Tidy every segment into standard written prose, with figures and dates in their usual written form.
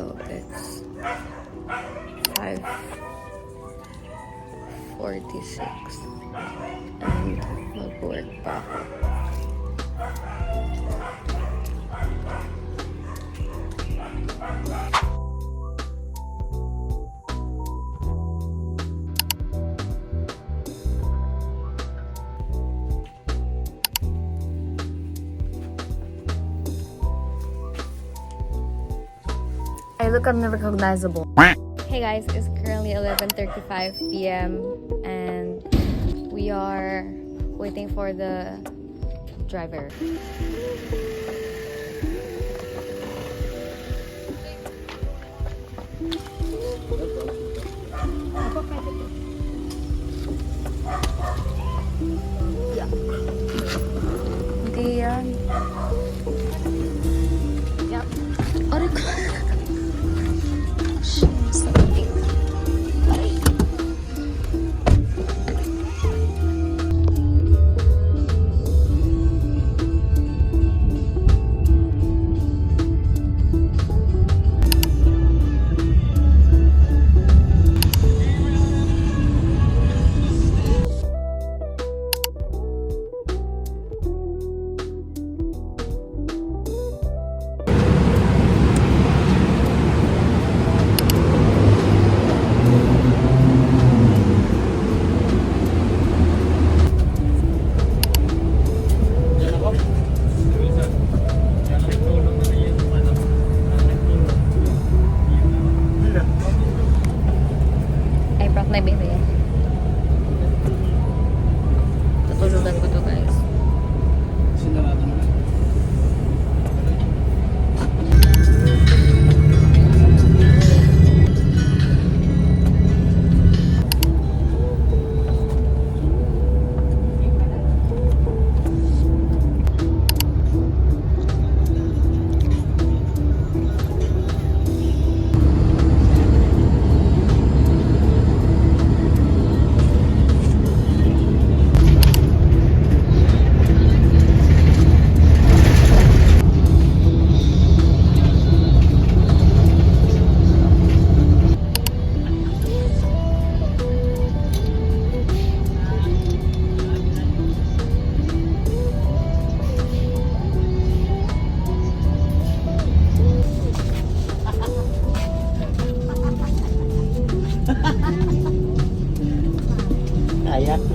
So it's 5:46 and mag-work pa ako. I look unrecognizable. Hey guys, it's currently 11:35 p.m. and we are waiting for the driver. Yeah. Hindi yan. Yep. Aray ko. My baby. Tutulugan ko to guys.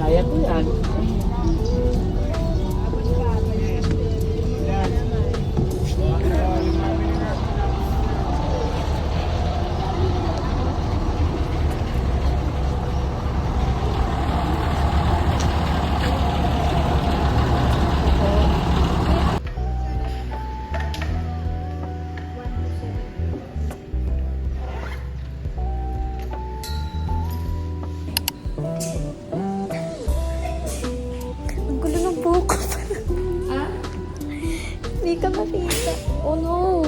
Kaya ko yan. Hindi ka makita. Oh no!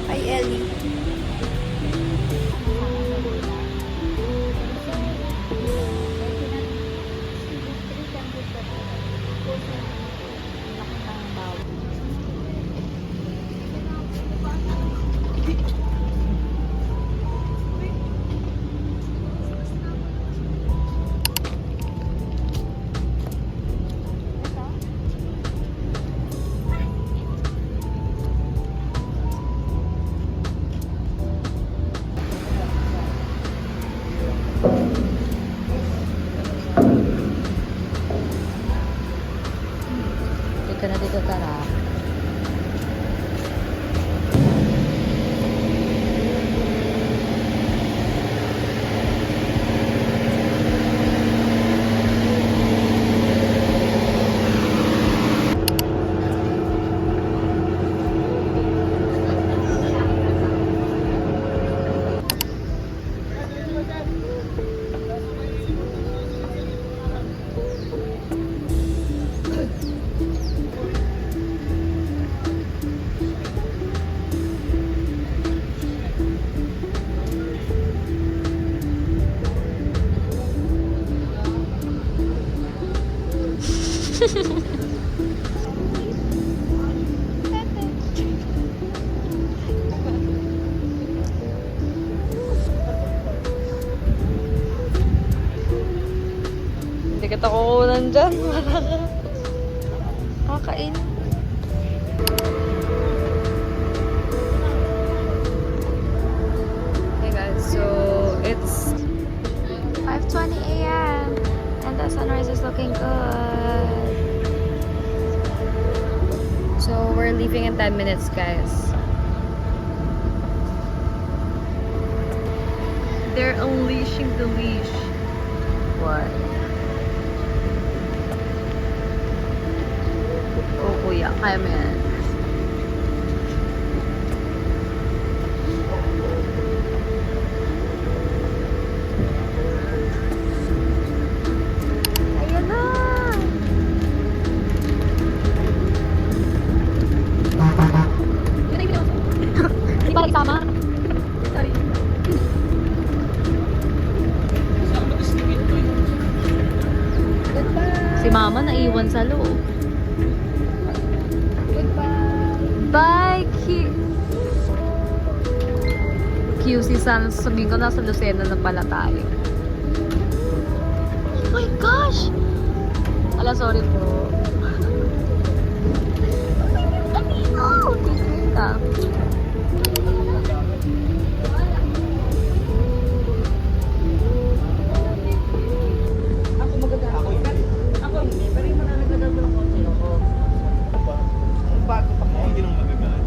Hi, Ellie. Ka na dito, tara. Hindi kita kukunan dyan. Kakain. Hey guys, so it's 5:20 a.m. and the sunrise is looking good. So we're leaving in 10 minutes, guys. They're unleashing the leash. What? Oh, kuya, kaya mo yan. Ayan na! Hindi pa nagsama? Sorry. Si mama naiwan sa loob. Bye, QC sana sabihin ko nasa Lucena na pala tayo. Oh my gosh! Ala, sorry po. Oh, kita. Ako maganda. Ako hindi. Pero yung mananaganda mo ng kotse ako. Bago pa ko. Hindi nang magagana.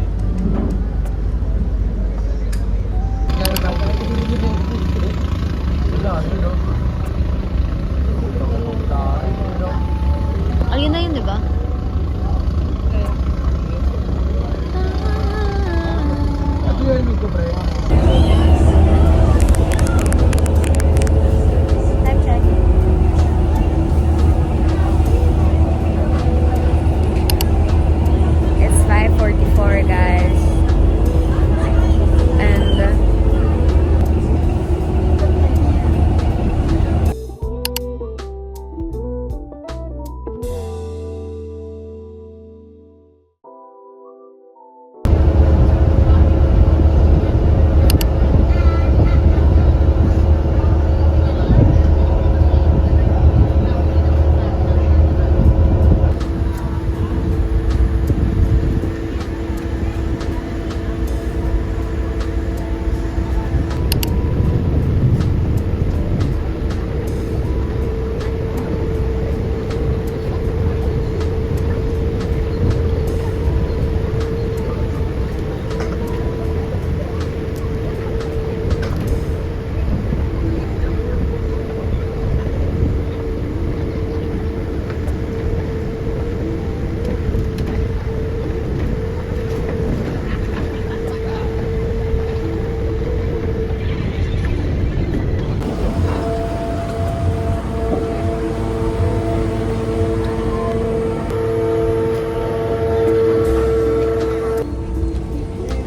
Ayun na yun, di ba? Time check. It's 5:44, guys. And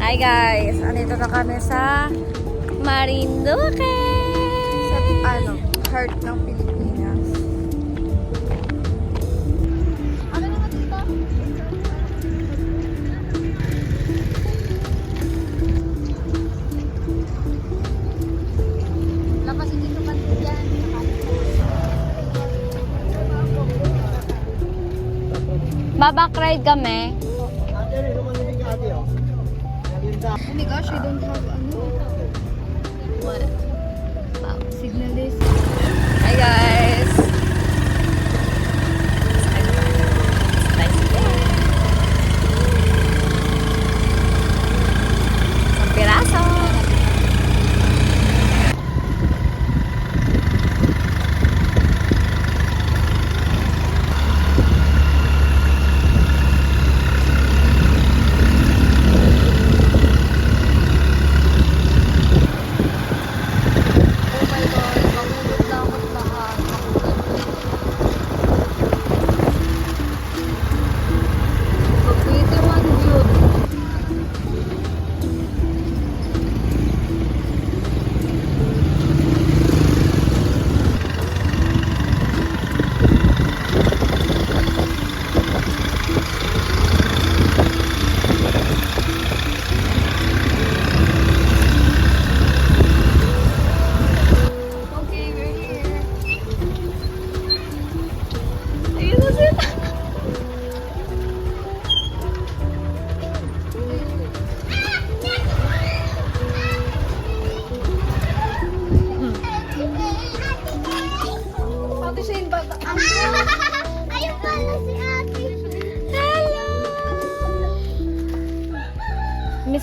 hi guys, andito na kami sa Marinduque. Sa heart ng Pilipinas. Ano naman dito? Lapas dito pa dyan. Babak ride kami. Oh my gosh, we don't have What? signalist. Hi guys. Nice day. Isang piraso. Oh my God, mamulot na ako lahat.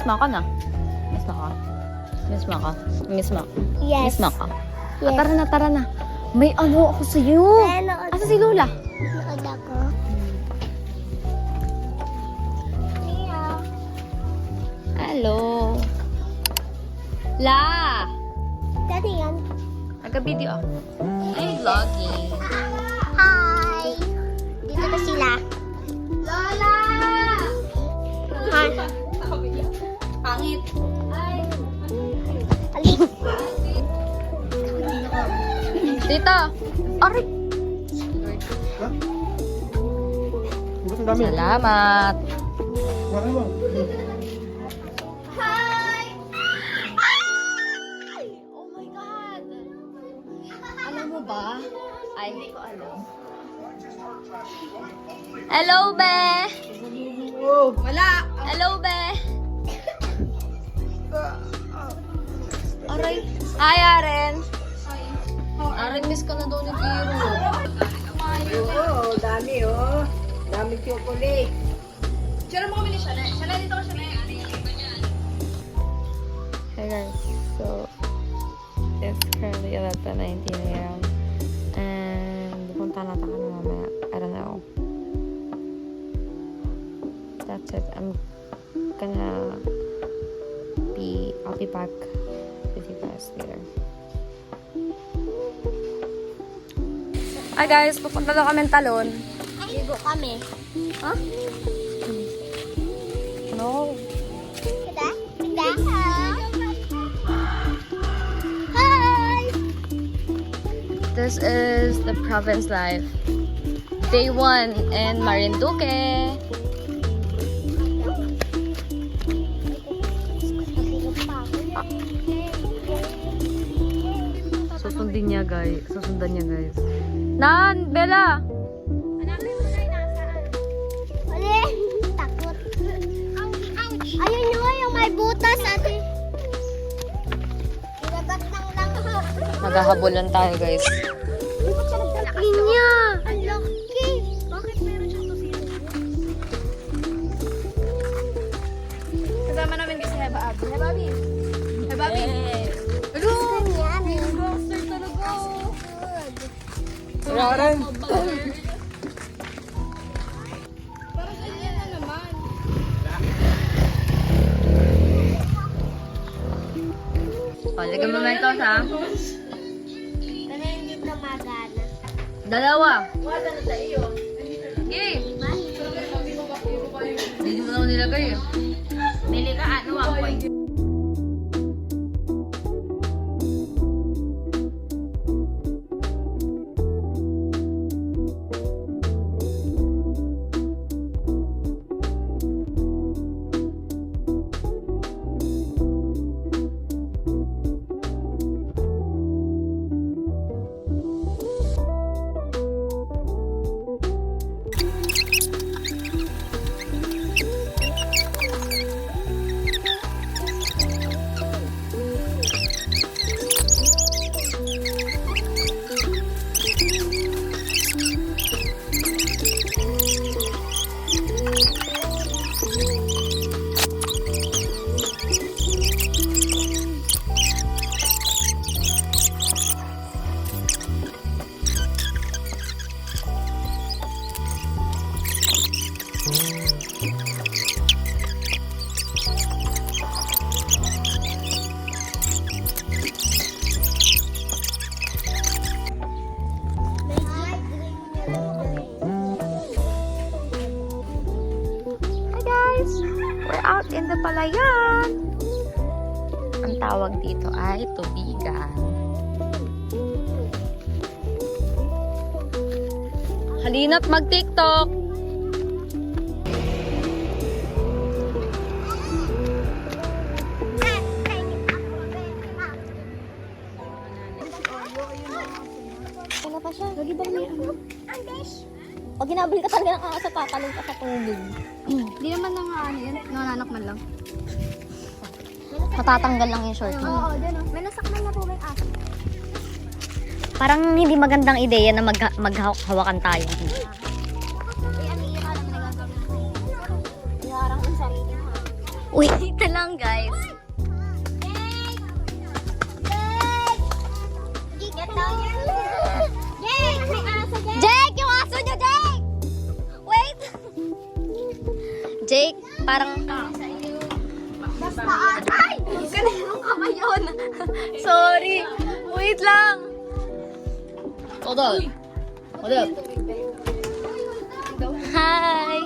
Maka na. Miss Maka. Miss Maka. Miss Maka. Yes. Miss Maka. Yes. Tara na. May ano ako sa'yo. Asa si Lola? Nood ako. Hello. La! Dati yan. Nagka-video ako. I'm vlogging. Hi! Dito na sila. Lola! Hi. Pangit. Alis. Tita! Aray! Salamat! Oh my God! Alam mo ba? Ay, hindi ko alam. Hello, be! Wala! Hello, be! Aray! Hi, Aren! Aren, miss ka na daw ni Kiro. Oo, dami oh. Dami chocolate. Tira mo kami ni Shana. Shana, dito ka Shana. Hey guys, so it's currently 11:19 a.m. and pupunta na tayo mamaya. I don't know. That's it. I'll be back with you guys later. Hi guys, pupunta daw kami talon. Ligo kami. Huh? No. Kita? Kita? Hi! This is the province life. Day 1 in Marinduque. Susundan niya guys. Nan, Bella! Hanapin mo na yung nasaan. Ali! Takot. Ayun nyo, yung may butas ate. Ilagat lang. Maghahabulan tayo guys. Linya! Ang laki! Bakit meron siyang tusiyan? Kasama namin kasi Heba Abi. Heba Abi. Heba Abi. Hello! Monster talaga. Karen! Parang ganyan na naman. O, lagyan mo ito ha. Pero hindi ito magana. Dalawa. Okay. Hindi mo naman nilagay eh. Nilika ano ang point? Hi guys! We're out in the palayan. Ang tawag dito ay tubigan. Halina't mag-TikTok! Wala pa siya. Lagi ba may ano? Pag ginabali ka talaga nakakasa tatalong ka sa tubig. Hindi naman na nga ano yun. Nanganak man lang. Matatanggal lang yung short mo. Oo, dyan o. May nasakmal na po may aso. Parang hindi magandang ideya na maghawakan tayo. Ay, ano iya ka lang nagagawin. Iharang ang sarili mo. Wait lang Jake, parang... Basta, ay! Kaninong kamay yun? Sorry. Wait lang. Hold on. Hold up. Hi.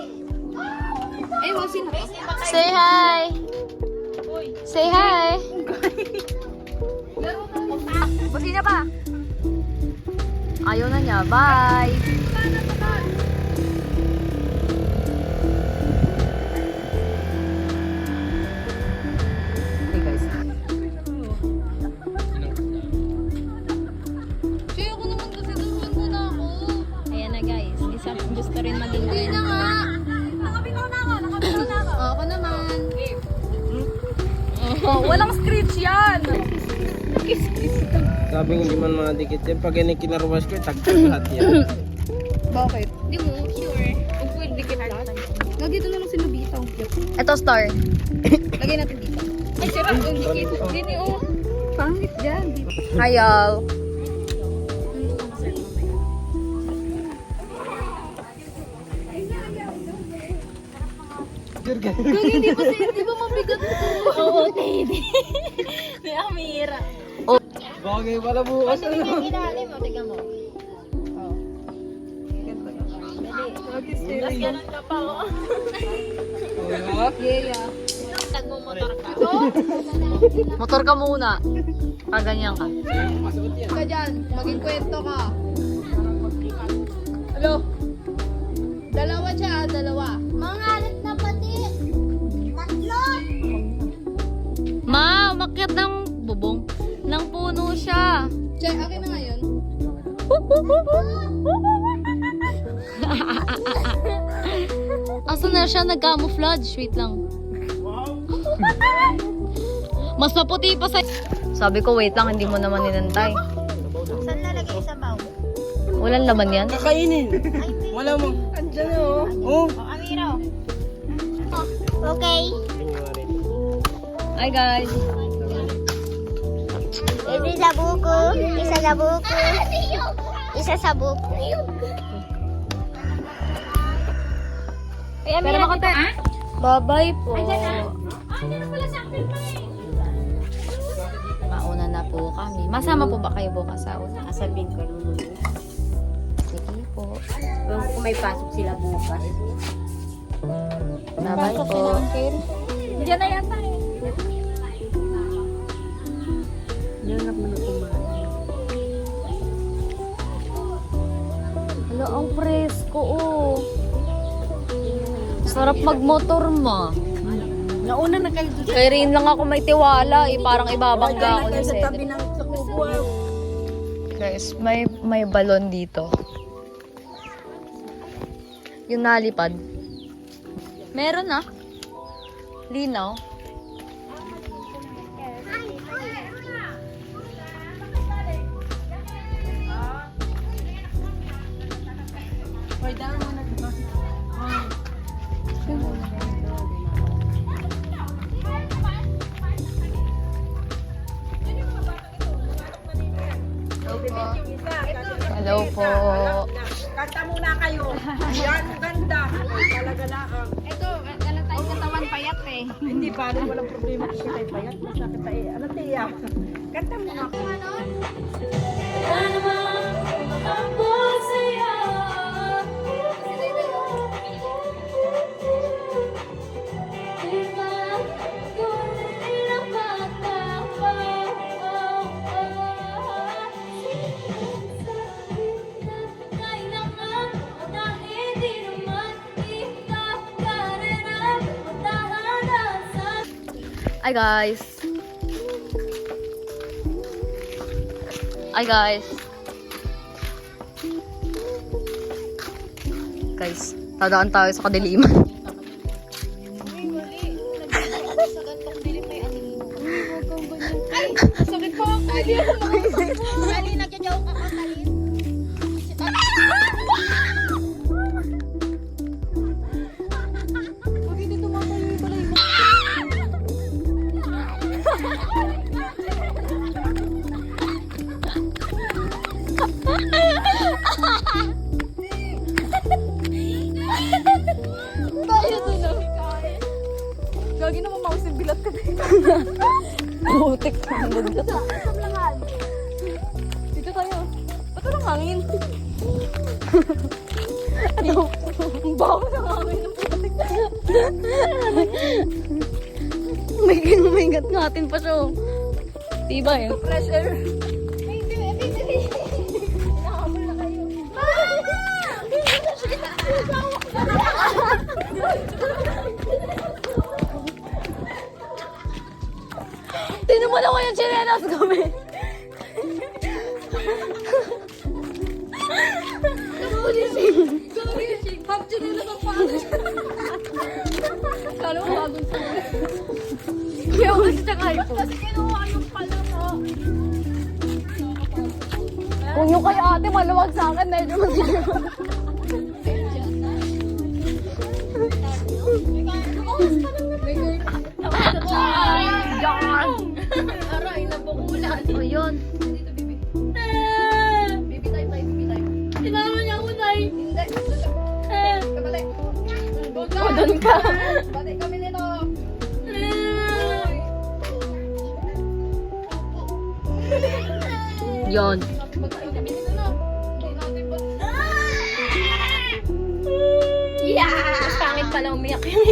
Ay, sino? Say hi. Say hi. Buti niya pa. Ayaw na niya. Bye. Hey guys. Che, ako naman kasi doon muna ako. Ayan na guys. Isa gusto rin maging Hindi na nga. Nakabitaw na ako. Ako naman. Oh, walang screech yan. Sabi hindi man mga dikit yan. Pag kinaruwas ko, tagtag lahat yan. Bakit? Hindi mo, sure. Kung pwede kita lahat. Lagi ito na lang sinubitaw. Ito star. Lagay natin dito. Ay, sira. Ang dikit. Hindi, oh. Pangit dyan. Hi y'all. Hindi ba mabigat ito? Oo, Teddy. May amira. Bagay pala bukas ano. Ilalim mo, tignan mo. Ganun ka pa, oh. Yeah. Nagmumotor ka. Motor ka muna. Ganyan ka. Ka dyan. Maging kwento ka. Hello? Dalawa siya, dalawa. Mangalit na pati. Tatlo. Ma, umakyat ng bubong. Nang puno siya. Che, akin na ngayon. Asan na siya nag-camouflage? Wait lang. Mas maputi pa sa... Sabi ko, wait lang, hindi mo naman ninantay. Saan lalagay sa baw? Walang laman yan. Kakainin. Wala mo. Andyan na oh. Oh. Amiro. Okay. Hi guys. Isa sa buko. Isa sa buko. Isa sa buko. Pero makanta. Bye-bye po. Mauna na po kami. Masama po ba kayo bukas sa una? Sabihin ko nung Sige po. kung may pasok sila bukas. Bye-bye po. Diyan na yata eh. Diyan lang muna kumain. Hala, ang presko oh. Sarap magmotor ma. Nauna na kayo dito. Kay Rin lang ako may tiwala eh. Parang ibabangga ako ni Sa tabi Cedric. ng sakubo. Guys, may balon dito. Yung nalipad. Meron na. Linaw. Hello po. Kanta muna kayo. Yan, ganda. Talaga lang. Ito, alam tayo katawan payat eh. Hindi pa rin walang problema kasi tayo payat. Masakit tayo. Ano tiya? Kanta muna ako. Hi guys. Hi guys. Guys, tadaan tayo sa kadiliman. Sakit pa ako. Hindi ako Dali, nagja-joke ako. Dali. Pag hindi tumatayo yung balay mo. Tayo doon. Gagi naman mouse yung bilat ka din. Putik na bugat. Dito tayo. Ba't walang hangin? Ano? Ang baho ng hangin ng putik. May gat natin pa siya. oh. Tibay. Fresh air. Tinan mo naman yung chinelas kami. Half chinila ng pangit. Kala mo bagong sulit. Kaya ako kasi tsaka ito. Kasi kinuha yung pala mo. Kung yung kay ate maluwag sa akin, medyo masigil. Aray, nabukulan. O yun. Dito, bibi. Bibi tayo, bibi tayo. Sinama niya ako, Nay. Hindi, kabalik. O, doon ka. Balik kami nito. Yun. Magkain kami nito na. Hindi natin pa. Mas pangit pala umiyak yun.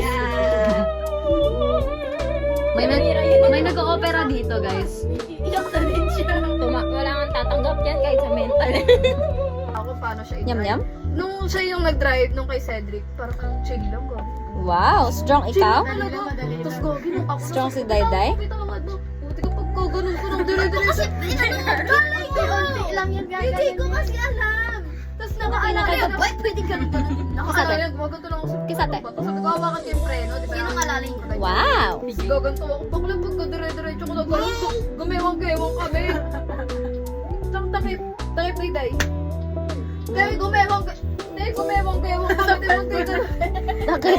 May nag-o-opera dito, guys. Iyak na rin siya. Wala kang tatanggap yan kahit sa mental. Ako, paano siya i-drive? Nyam-nyam? Nung siya yung nag-drive, nung kay Cedric, parang chill lang ko. Wow, strong ikaw? Tapos gogi nung ako. Strong si Dayday? Bitawad mo. Buti ka pagkaganon ko ng dire-diretso. Konti lang yan, guys. Hindi ko kasi alam. Tapos nakaalala yan. Wait, pwede ka rin ganun. Nakaalala yan. Gumaganto lang ako sa Kisate. Tapos sabi ko, hawakan ko yung preno. Diba? Sino ngalaling ko? Wow! Gaganto ako. Bakla pagka-dire-diretso ko na gano'n. Gumewang-gewang kami. Isang takip ni Day. Day, gumewang-gewang kami. Day, Bakit?